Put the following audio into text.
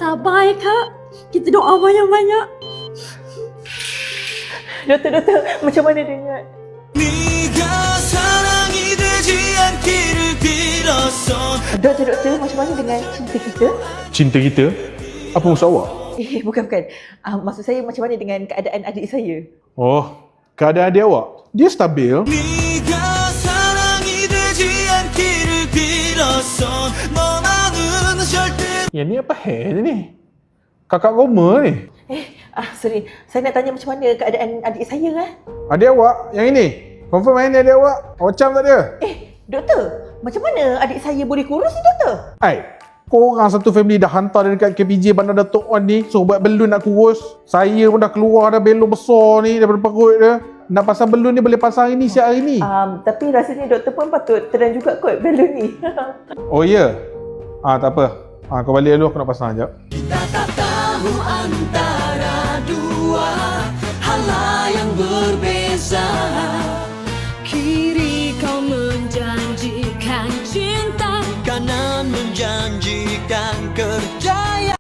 Sabar ya Kak. Kita doa banyak-banyak. Doktor, macam mana dengan... Doktor, macam mana dengan cinta kita? Cinta kita? Apa maksud awak? Bukan. Maksud saya macam mana dengan keadaan adik saya? Oh, keadaan adik awak? Dia stabil. Yang ni apa hair ni? Kakak Roma ni? Sorry. Saya nak tanya macam mana keadaan adik saya kan? Adik awak? Yang ini? Confirm ni adik awak? Awak cam tak dia? Doktor, macam mana adik saya boleh kurus ni doktor? Korang satu family dah hantar dia dekat KPJ Bandar Datuk On ni, suruh buat belon nak kurus. Saya pun dah keluar dah belon besar ni daripada perut dia. Nak pasang belon ni boleh pasang hari ni, siap hari ni. Tapi rasanya doktor pun patut terang juga kot belon ni. Oh ya? Tak apa. Kau balik dulu, aku nak pasang sekejap. Kita tak tahu antara dua hal yang berbeza. Kiri kau menjanjikan cinta, kanan menjanjikan kerja.